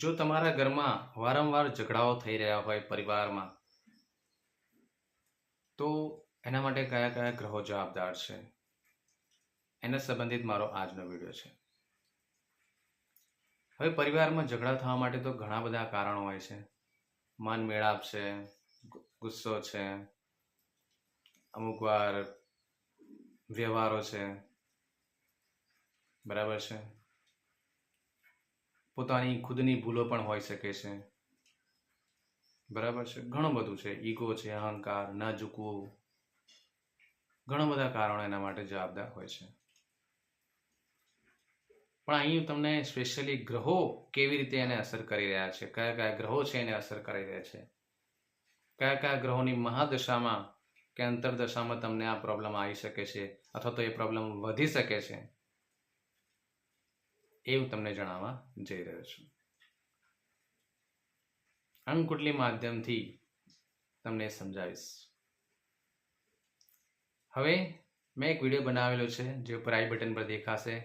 જો તમારા ઘરમાં વારંવાર ઝઘડાઓ થઈ રહ્યા હોય પરિવારમાં, તો એના માટે કયા કયા ગ્રહો જવાબદાર છે એને સંબંધિત મારો આજનો વિડીયો છે. હવે પરિવારમાં ઝઘડા થવા માટે તો ઘણા બધા કારણો હોય છે. મન મેળાપ છે, ગુસ્સો છે, અમુક વાર વ્યવહારો છે, બરાબર છે, પોતાની ખુદની ભૂલો પણ હોઈ શકે છે, બરાબર છે, ઘણું બધું છે, ઈગો છે, અહંકાર, ન ઝૂકવું, ઘણા બધા કારણો એના માટે જવાબદાર હોય છે. પણ અહીં તમને સ્પેશિયલી ગ્રહો કેવી રીતે એને અસર કરી રહ્યા છે, કયા કયા ગ્રહો છે એને અસર કરી રહ્યા છે, કયા કયા ગ્રહોની મહાદશામાં કે અંતરદશામાં તમને આ પ્રોબ્લેમ આવી શકે છે અથવા તો એ પ્રોબ્લેમ વધી શકે છે, એવું તમને જણાવવા જઈ રહ્યો છું. અંકુટલી માધ્યમથી તમને સમજાવીશ. હવે મેં એક વિડીયો બનાવેલો છે જે ઉપર આઈ બટન પર દેખાશે,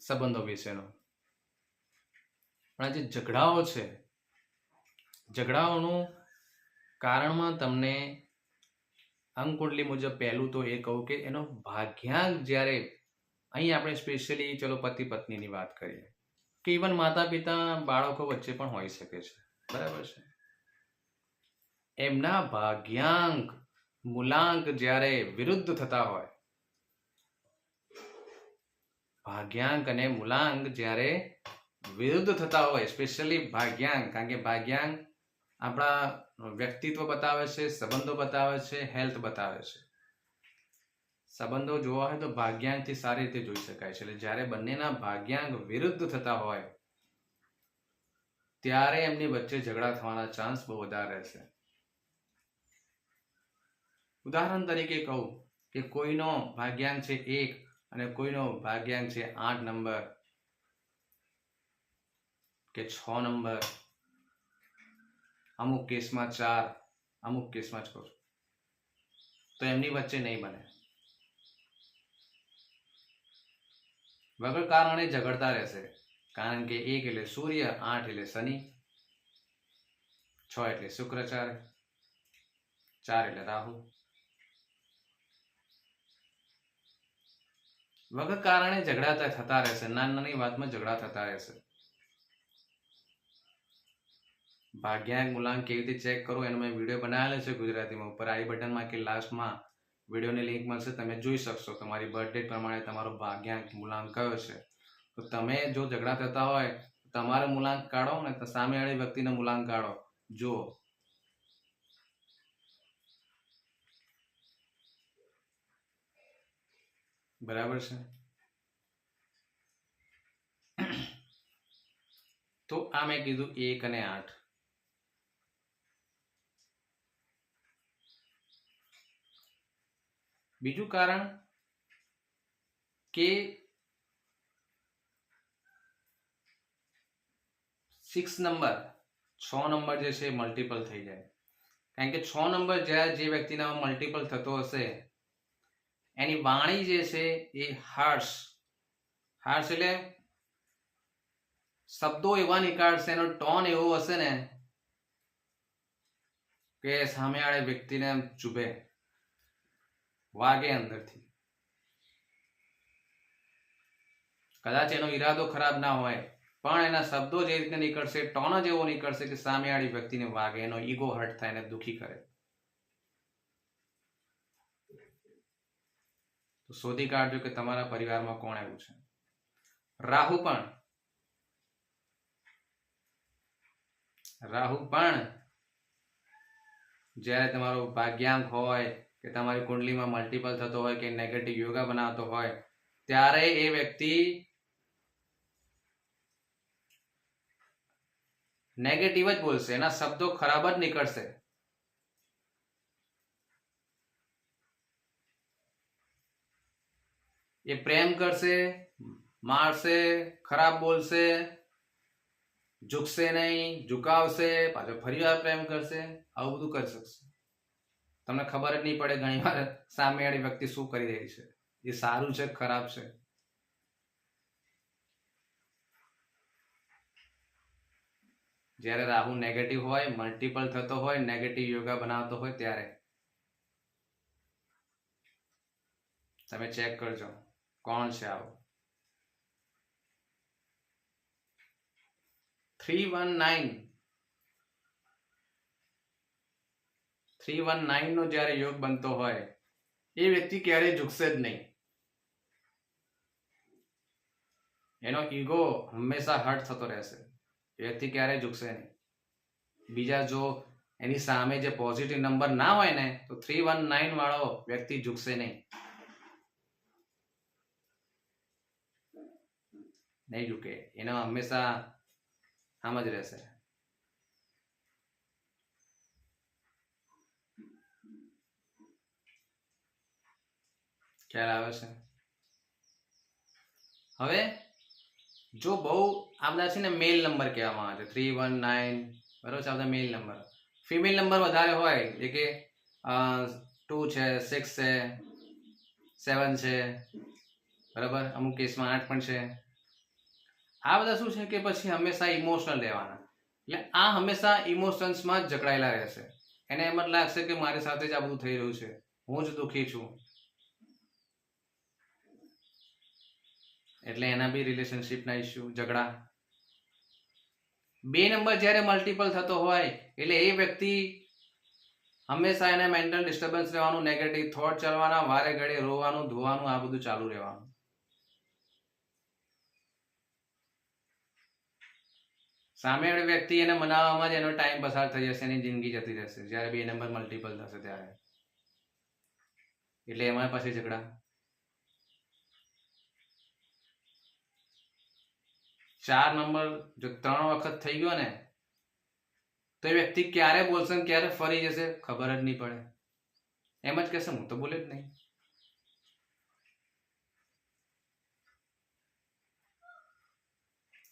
સંબંધો વિશેનો. પણ આ જે ઝઘડાઓ છે, ઝઘડાઓનું કારણમાં તમને અંકુંડલી મુજબ પહેલું તો એ કહું કે એનો ભાગ્યાંક જ્યારે અહીં આપણે સ્પેશિયલી ચલો પતિ પત્નીની વાત કરીએ કે ઇવન માતા પિતા બાળકો વચ્ચે પણ હોઈ શકે છે, બરાબર છે. એમના ભાગ્યાંક મૂલાંક જ્યારે વિરુદ્ધ થતા હોય, ભાગ્યાંક અને મૂલાંક જ્યારે વિરુદ્ધ થતા હોય, સ્પેશિયલી ભાગ્યાંક, કારણ કે ભાગ્યાંક આપણા વ્યક્તિત્વ બતાવે છે, સંબંધો બતાવે છે, હેલ્થ બતાવે છે. સંબંધો જોવા હોય તો ભાગ્યાંકથી સારી રીતે જોઈ શકાય છે. એટલે જ્યારે બંનેના ભાગ્યાંક વિરુદ્ધ થતા હોય ત્યારે એમની વચ્ચે ઝઘડા થવાના ચાન્સ બહુ વધારે રહેશે. ઉદાહરણ તરીકે કહું કે કોઈનો ભાગ્યાંક છે 1 અને કોઈનો ભાગ્યાંક છે 8 નંબર કે 6 નંબર, અમુક કેસમાં 4, અમુક કેસમાં 6, તો એમની વચ્ચે નહીં બને. વગર કારણે ઝઘડતા રહેશે, કારણ કે 1 એટલે સૂર્ય, 8 એટલે શનિ, 6 એટલે શુક્રાચાર્ય, 4 એટલે રાહુ. વગર કારણે ઝઘડા થતા રહેશે, નાની વાતમાં ઝઘડા થતા રહેશે. ભાગ્યાંક મૂલાંક કેવી રીતે ચેક કરવો એનો મેં વિડીયો બનાવેલો છે ગુજરાતીમાં, ઉપર આઈ બટનમાં કે લાસ્ટમાં વિડીયોની લિંક મળશે, તમે જોઈ શકશો. તમારી બર્થ ડેટ પ્રમાણે તમારો ભાગ્યાંક મૂલાંક કયો છે. તો તમે જો ઝઘડા થતા હોય તમારો મૂલાંક કાઢો ને સામેવાળી વ્યક્તિનો મૂલાંક કાઢો, જુઓ. બરાબર છે. તો આ મેં કીધું 1 અને 8. બીજું કારણ કે 6 નંબર, 6 નંબર જે છે મલ્ટિપલ થઈ જાય. કારણ કે 6 નંબર જ્યારે જે વ્યક્તિના મલ્ટિપલ થતો હશે એની વાણી જે છે એ હાર્શ એટલે શબ્દો એવા નીકાળશે, એનો ટોન એવો હશે ને કે સામેવાળી વ્યક્તિને ચૂભે, વાગે અંદરથી. કદાચ એનો ઈરાદો ખરાબ ના હોય પણ એના શબ્દો જે રીતે નીકળશે, ટોન જ એવો નીકળશે કે સામેવાળી વ્યક્તિને વાગે, એનો ઈગો હર્ટ થાય, એને દુખી કરે. તો શોધી કાઢજો કે તમારા પરિવારમાં કોણ એવું છે. રાહુ પણ જ્યારે તમારો ભાગ્યાંક હોય કે તમારી કુંડલીમાં મલ્ટિપલ થતો હોય કે નેગેટિવ યોગા બનાવતો હોય ત્યારે એ વ્યક્તિ નેગેટિવ જ બોલશે, એના શબ્દો ખરાબ જ નીકળશે. એ પ્રેમ કરશે, મારશે, ખરાબ બોલશે, ઝૂકશે નહીં, ઝુકાવશે, પાછો ફરીવાર પ્રેમ કરશે, આવું બધું કરી શકશે. તમને ખબર જ નહીં પડે ઘણી વાર સામેવાળી વ્યક્તિ શું કરી રહી છે, એ સારું છે ખરાબ છે. જ્યારે રાહુ નેગેટિવ હોય, મલ્ટિપલ થતો હોય, નેગેટિવ યોગા બનાવતો હોય ત્યારે. તમે ચેક કરજો કોણ છે આવું. 319 નો જ્યારે યોગ બનતો હોય એ વ્યક્તિ ક્યારેય ઝૂકશે જ નહીં. એનો ઈગો હંમેશા હર્ટ થતો રહેશે. એ વ્યક્તિ ક્યારેય ઝૂકશે નહીં. બીજા જો એની સામે જે પોઝિટિવ નંબર ના હોય ને તો 319 વાળો વ્યક્તિ ઝૂકશે નહીં. નહીં ઝૂકે. એનો હંમેશા આમ જ રહેશે. ખ્યાલ આવે છે? હવે જો બહુ આ બધા છે ને મેલ નંબર કહેવામાં આવે છે. 319 બરોબર છે, આ બધા મેલ નંબર. ફિમેલ નંબર વધારે હોય જે કે 2 છે, 6 છે, 7 છે, બરાબર, અમુક કેસમાં 8 પણ છે. આ બધા શું છે કે પછી હંમેશા ઇમોશનલ રહેવાના. એટલે આ હંમેશા ઇમોશન્સમાં જ જકડાયેલા રહેશે. એને એમ જ લાગશે કે મારી સાથે જ આ બધું થઈ રહ્યું છે, હું જ દુઃખી છું. એટલે એના બી રિલેશનશિપના ઇશ્યુ, ઝઘડા. 2 નંબર જ્યારે મલ્ટિપલ થતો હોય એટલે એ વ્યક્તિ હંમેશા એને મેન્ટલ ડિસ્ટર્બન્સ રહેવાનું, નેગેટિવ થોટ ચાલવાના, વારે ઘડે રોવાનું, ધોવાનું, આ બધું ચાલુ રહેવાનું. સામેવાળી વ્યક્તિ એને મનાવવામાં જ એનો ટાઈમ પસાર થઈ જશે, એની જિંદગી જતી રહેશે જ્યારે 2 નંબર મલ્ટિપલ થશે ત્યારે. એટલે એમાં પછી ઝઘડા. 4 નંબર જો 3 વખત થઈ ગયો ને તો એ વ્યક્તિ ક્યારે બોલશે ને ક્યારે ફરી જશે ખબર જ નહીં પડે. એમ જ કહેશે હું તો બોલે જ નહીં.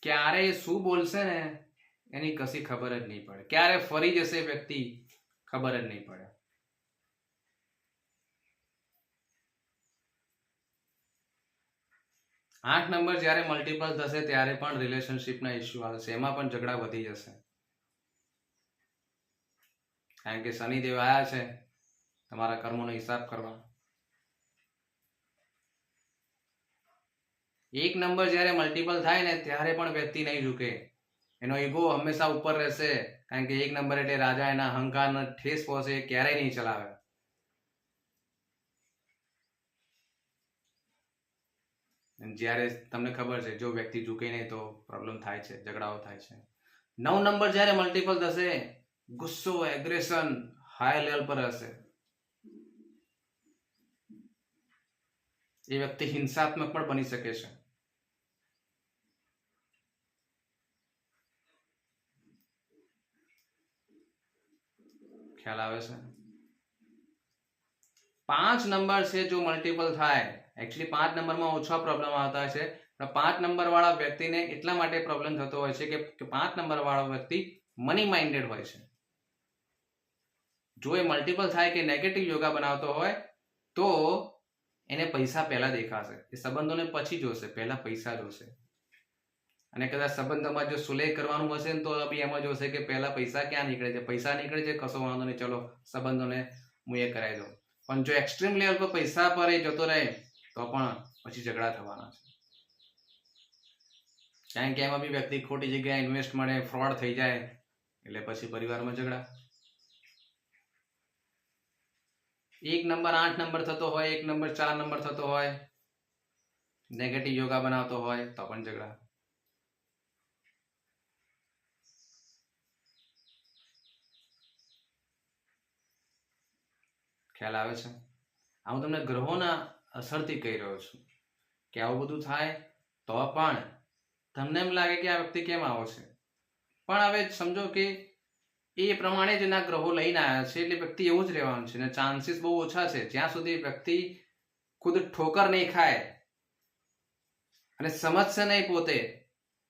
ક્યારે શું બોલશે ને એની કશી ખબર જ નહીં પડે. ક્યારે ફરી જશે વ્યક્તિ ખબર જ નહીં પડે. આઠ નંબર જ્યારે મલ્ટિપલ થશે ત્યારે પણ રિલેશનશિપના ઇશ્યુ આવશે. એમાં પણ ઝઘડા વધી જશે. કારણ કે શનિદેવ આવ્યા છે તમારા કર્મોનો હિસાબ કરવા. 1 નંબર જ્યારે મલ્ટિપલ થાય ને ત્યારે પણ વ્યક્તિ નહીં ઝૂકે. એનો ઈગો હંમેશા ઉપર રહેશે. કારણ કે 1 નંબર એટલે રાજા, એના અહંકારને ઠેસ પહોંચે, ક્યારેય નહીં ચલાવે. જ્યારે તમને ખબર છે જો વ્યક્તિ ઝૂકે નહીં તો પ્રોબ્લેમ થાય છે, ઝઘડાઓ થાય છે. 9 નંબર જ્યારે મલ્ટિપલ થશે ગુસ્સો, એગ્રેશન હાઈ લેવલ પર હશે. એ વ્યક્તિ હિંસાત્મક પણ બની શકે છે. ખ્યાલ આવે છે? 5 નંબર છે જો મલ્ટિપલ થાય, એકચ્યુઅલી 5 નંબરમાં ઓછા પ્રોબ્લેમ આવતા છે, પણ 5 નંબર વાળા વ્યક્તિને એટલા માટે પ્રોબ્લેમ થતો હોય છે કે 5 નંબર વાળો વ્યક્તિ મની માઇન્ડેડ હોય છે. જો એ મલ્ટિપલ થાય કે નેગેટિવ યોગા બનાવતો હોય તો એને પૈસા પહેલા દેખાશે. એ સંબંધોને પછી જોશે, પહેલા પૈસા જોશે. અને કદાચ સંબંધોમાં જો સુલેહ કરવાનું હશે ને તો બી એમાં જોશે કે પહેલા પૈસા ક્યાં નીકળે છે. પૈસા નીકળે છે, કશો વાંધો નહીં, ચલો સંબંધોને હું એ કરાવી દઉં. પણ જો એક્સ્ટ્રીમ લેવલ પર પૈસા પર એ જતો રહે તો પણ પછી ઝઘડા થવાના છે. કારણ કે એમાં બી વ્યક્તિ ખોટી જગ્યાએ ઇન્વેસ્ટ મળે, ફ્રોડ થઈ જાય એટલે પછી પરિવારમાં ઝઘડા. 1 નંબર 8 નંબર થતો હોય, 1 નંબર 4 નંબર થતો હોય, નેગેટિવ યોગા બનાવતો હોય તો પણ ઝઘડા. ખ્યાલ આવે છે? હું તમને ગ્રહોના અસરથી કહી રહ્યો છું કે આવું બધું થાય તો પણ તમને એમ લાગે કે આ વ્યક્તિ કેમ આવો છે, પણ હવે સમજો કે એ પ્રમાણે જ એના ગ્રહો લઈને આવ્યા છે એટલે વ્યક્તિ એવું જ રહેવાનું છે. અને ચાન્સીસ બહુ ઓછા છે જ્યાં સુધી વ્યક્તિ ખુદ ઠોકર નહીં ખાય અને સમજશે નહીં પોતે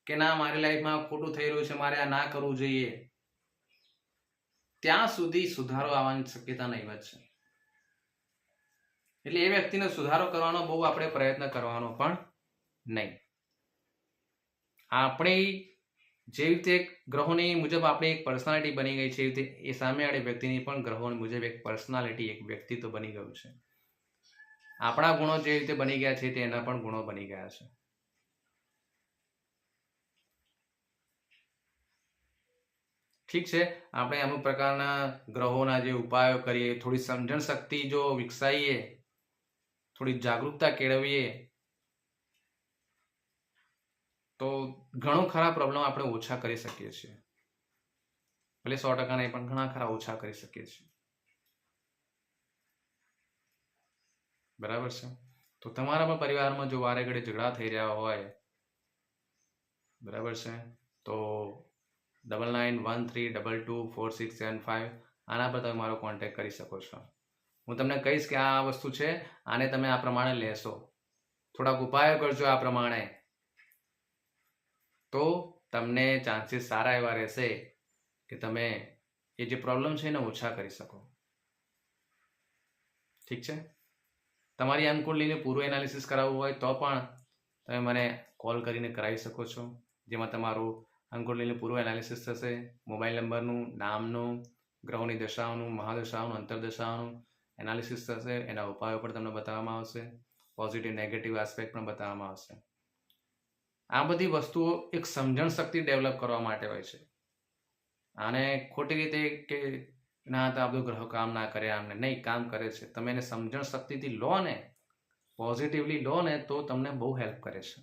કે ના મારી લાઈફમાં ખોટું થઈ રહ્યું છે, મારે આ ના કરવું જોઈએ, ત્યાં સુધી સુધારો આવવાની શક્યતા નહીવત છે. એટલે એ વ્યક્તિને સુધારો કરવાનો બહુ આપણે પ્રયત્ન કરવાનો પણ નહીં. આપણી જે રીતે ગ્રહોની મુજબ આપણી એક પર્સનાલિટી બની ગઈ છે, એ રીતે એ સામેવાળી વ્યક્તિની પણ ગ્રહો મુજબ એક પર્સનાલિટી, એક વ્યક્તિત્વ બની ગયું છે. આપણા ગુણો જે રીતે બની ગયા છે તે એના પણ ગુણો બની ગયા છે. ઠીક છે, આપણે અમુક પ્રકારના ગ્રહોના જે ઉપાયો કરીએ, થોડી સમજણ શક્તિ જો વિકસાવીએ, થોડી જાગૃતતા કેળવીએ, તો ઘણો ખરા પ્રોબ્લેમ આપણે ઓછા કરી શકીએ છીએ. ભલે 100% નહીં, પણ ઘણા ખરા ઓછા કરી શકીએ છીએ. બરાબર છે. તો તમારા પણ પરિવારમાં જો વારે ઘડી ઝઘડા થઈ રહ્યા હોય, બરાબર છે, તો 9913224675 આના પર તમે મારો કોન્ટેક્ટ કરી શકો છો. હું તમને કહીશ કે આ વસ્તુ છે, આને તમે આ પ્રમાણે લેશો, થોડાક ઉપાયો કરજો આ પ્રમાણે, તો તમને ચાન્સીસ સારા એવા રહેશે કે તમે એ જે પ્રોબ્લેમ છે એને ઓછા કરી શકો. ઠીક છે. તમારી અંકુંડલીનું પૂરું એનાલિસિસ કરાવવું હોય તો પણ તમે મને કોલ કરીને કરાવી શકો છો, જેમાં તમારું અંકુંડલીનું પૂરું એનાલિસિસ થશે. મોબાઈલ નંબરનું, નામનું, ગ્રહોની દશાઓનું, મહાદશાઓનું, અંતરદશાઓનું એનાલિસિસ થશે. એના ઉપાયો પણ તમને બતાવવામાં આવશે. પોઝિટિવ નેગેટિવ આસ્પેક્ટ પણ બતાવવામાં આવશે. આ બધી વસ્તુઓ એક સમજણ શક્તિ ડેવલપ કરવા માટે હોય છે. આને ખોટી રીતે કે ના તો આ બધું ગ્રહો કામ ના કરે, આમને નહીં, કામ કરે છે. તમે એને સમજણ શક્તિથી લો ને, પોઝિટિવલી લો ને, તો તમને બહુ હેલ્પ કરે છે.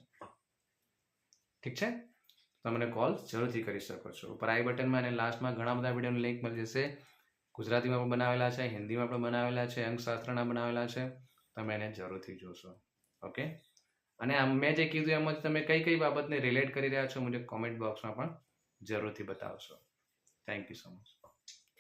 ઠીક છે. તમને કોલ જરૂરથી કરી શકો છો. ઉપર આઈ બટનમાં અને લાસ્ટમાં ઘણા બધા વિડીયોની લિંક મળી જશે. ગુજરાતીમાં પણ બનાવેલા છે, હિન્દીમાં પણ બનાવેલા છે, અંકશાસ્ત્રના બનાવેલા છે. તમે એને જરૂરથી જોશો. ઓકે. અને મેં જે કીધું એમાં તમે કઈ કઈ બાબતને રિલેટ કરી રહ્યા છો, મને કોમેન્ટ બોક્સમાં પણ જરૂરથી બતાવશો. Thank you so much.